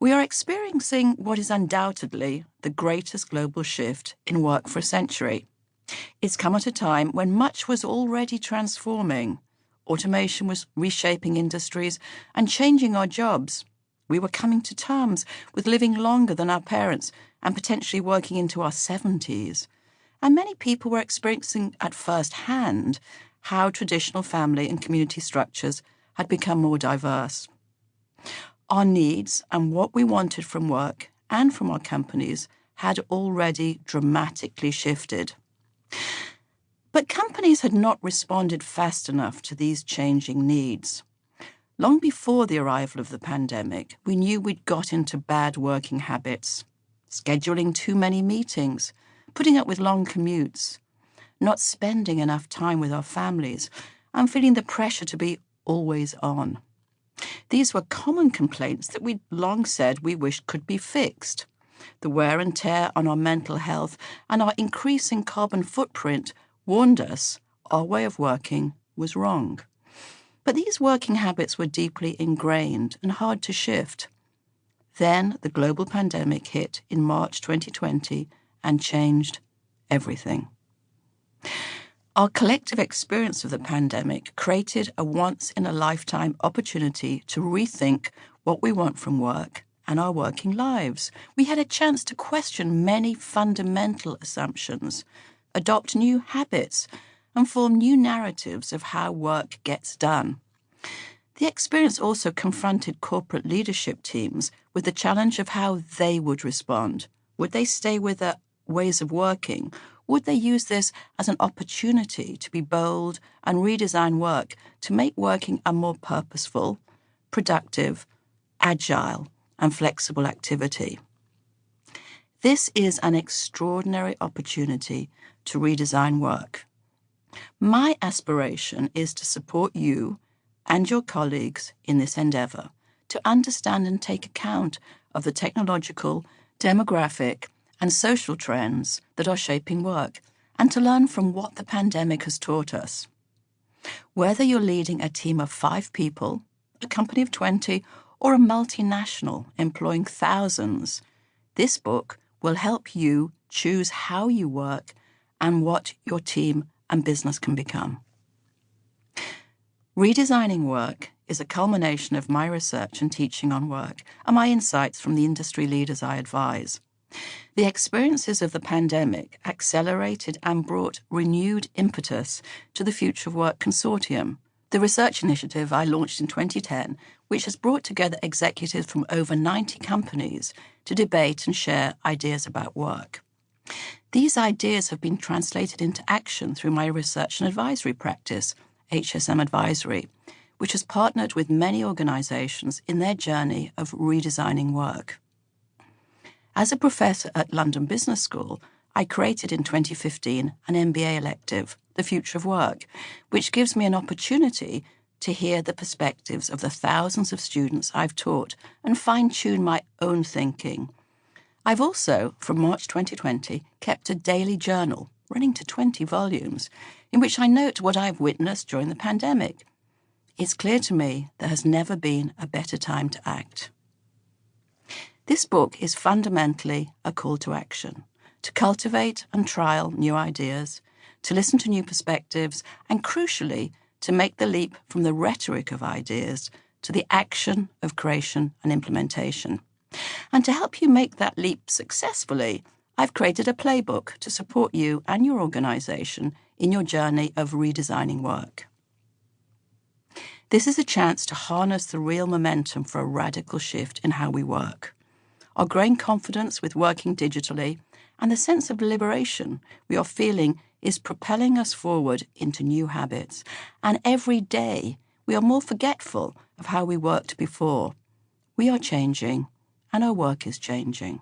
We are experiencing what is undoubtedly the greatest global shift in work for a century. It's come at a time when much was already transforming. Automation was reshaping industries and changing our jobs. We were coming to terms with living longer than our parents and potentially working into our 70s. And many people were experiencing at first hand how traditional family and community structures had become more diverse. Our needs and what we wanted from work and from our companies had already dramatically shifted. But companies had not responded fast enough to these changing needs. Long before the arrival of the pandemic, we knew we'd got into bad working habits, scheduling too many meetings, putting up with long commutes, not spending enough time with our families, and feeling the pressure to be always on. These were common complaints that we'd long said we wished could be fixed. The wear and tear on our mental health and our increasing carbon footprint warned us our way of working was wrong. But these working habits were deeply ingrained and hard to shift. Then the global pandemic hit in March 2020 and changed everything. Our collective experience of the pandemic created a once-in-a-lifetime opportunity to rethink what we want from work and our working lives. We had a chance to question many fundamental assumptions, adopt new habits, and form new narratives of how work gets done. The experience also confronted corporate leadership teams with the challenge of how they would respond. Would they stay with their ways of working? Would they use this as an opportunity to be bold and redesign work to make working a more purposeful, productive, agile, and flexible activity? This is an extraordinary opportunity to redesign work. My aspiration is to support you and your colleagues in this endeavor, to understand and take account of the technological, demographic, and social trends that are shaping work, and to learn from what the pandemic has taught us. Whether you're leading a team of 5 people, a company of 20, or a multinational employing thousands, this book will help you choose how you work and what your team and business can become. Redesigning Work is a culmination of my research and teaching on work and my insights from the industry leaders I advise. The experiences of the pandemic accelerated and brought renewed impetus to the Future of Work Consortium, the research initiative I launched in 2010, which has brought together executives from over 90 companies to debate and share ideas about work. These ideas have been translated into action through my research and advisory practice, HSM Advisory, which has partnered with many organizations in their journey of redesigning work. As a professor at London Business School, I created in 2015 an MBA elective, The Future of Work, which gives me an opportunity to hear the perspectives of the thousands of students I've taught and fine-tune my own thinking. I've also, from March 2020, kept a daily journal, running to 20 volumes, in which I note what I've witnessed during the pandemic. It's clear to me there has never been a better time to act. This book is fundamentally a call to action, to cultivate and trial new ideas, to listen to new perspectives, and crucially, to make the leap from the rhetoric of ideas to the action of creation and implementation. And to help you make that leap successfully, I've created a playbook to support you and your organization in your journey of redesigning work. This is a chance to harness the real momentum for a radical shift in how we work. Our growing confidence with working digitally and the sense of liberation we are feeling is propelling us forward into new habits. And every day we are more forgetful of how we worked before. We are changing, and our work is changing.